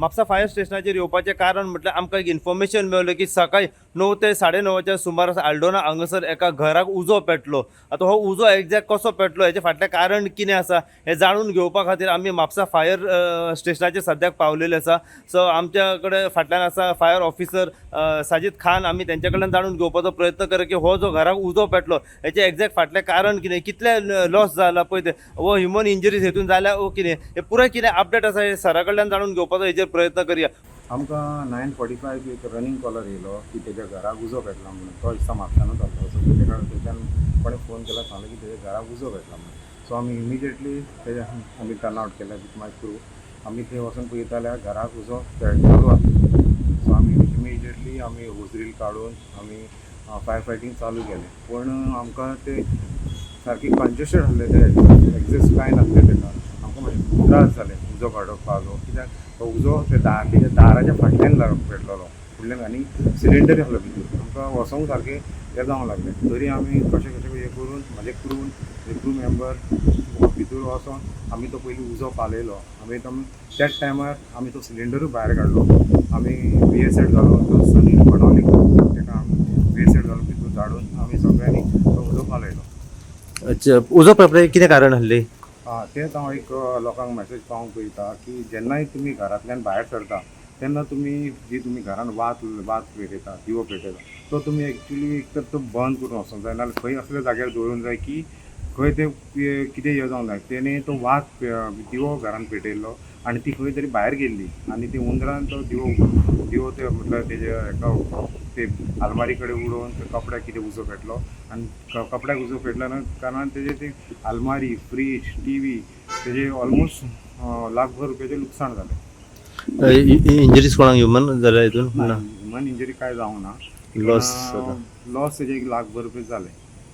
Mapusa fire स्टेशनाचेर येवपाचें कारण म्हटल्यार आमकां एक इन्फॉर्मेशन मेळ्ळें की सकाळी 9 ते 9:30च्या सुमार आल्डोना हांगासर एका घराक उजो पेटलो. आतां हो उजो एक्झॅक्ट कसो पेटलो हेचें फाटलें कारण कितें आसा हें जाणून घेवपा खातीर आमी म्हापसा फायर स्टेशनाचेर सद्याक पावलेले आसा. सो आमच्या कडेन फाटल्यान आसा फायर ऑफिसर साजीद खान. आमी तेंच्या कडल्यान जाणून घेवपाचो प्रयत्न करूं की हो जो घराक उजो पेटलो हेचें एक्झॅक्ट फाटलें कारण कितें, कितले लॉस जाला पळय ते, वो ह्युमन इंजरीज हेतून जाल्या वो कितें, हे पुराय कितें अपडेट आसा हे सरा कडल्यान जाणून घेवपाचो हेचेर प्रयत्न करया. आमकां 9:45 एक रनिंग कॉलर येयलो की तेज्या घराक उजो पेटला म्हणून. तो दिसता म्हापशानूच आसलो. सो तेका थंयच्यान कोणें फोन केला, सांगलें की तेज्या घराक उजो पेटला म्हणून. सो आमी इमिजिएटली तेज्या आमी टर्न आवट केले विथ माय क्रू. आमी थंय वचून पळयता जाल्यार घराक उजो चालू आसलो. सो आमी इमिजिएटली आमी होजरील काडून आमी फायर फायटींग चालू केलें. पूण आमकां ते सारकी कंजेस्टेड आसलें ते एक्झिस्ट कांय नासलें तेका. आमकां मातशे खूब त्रास जाले उजो काडपाचो, कित्याक तो उजो ते तेज्या दाराच्या फाटल्यान पेटलोलो फुडल्यान आनी सिलिंडर आसलो भितर. आमकां वसोंक सारकें हें जावंक लागलें. तरी आमी कशें कशें हें करून म्हाजे क्रू मेंबर भितर वचोन आमी तो पयलीं उजो पालयलो. आमी त्याच टायमार आमी तो सिलिंडरूय भायर काडलो. आमी VA-सेट घालून तो सनील पडवली तेका आमी VA-सेट घालून भितर धाडून आमी सगळ्यांनी तो उजो पालयलो. अच्छा, उजो पेटपाचें कितें कारण आसलें? तेच हांव एक लोकांक मेसेज पावोवंक पळयता की जेन्नाय तुमी घरांतल्यान भायर सरता तेन्ना तुमी जी तुमी घरान वात पेटयता, दिवो पेटयता, तो तुमी एक्चुली एक तर तो बंद करून वचोंक जाय, नाल्यार खंय असल्या जाग्यार दवरूंक जाय की खंय ते कितें हें जावंक जाय. तेणे तो दिवो घरान पेटयल्लो आनी ती खंय तरी भायर गेल्ली आनी ती हुंदरान तो दिवो ते म्हटल्यार तेजे एका ते आलमारी कडेन उडोवन ते कपड्याक कितें उजो पेटलो आनी कपड्याक उजो पेटल्या कारणान तेजे ते आलमारी, फ्रीज, TV तेजे ऑलमोस्ट लाखभर रुपयाचें लुकसाण जालें. इंजरीज कोणाक ह्युमन जाल्या हितून? ह्युमन इंजरी काय जावंक ना. लॉस लॉस तेजे 1 लाखभर रुपया जाले.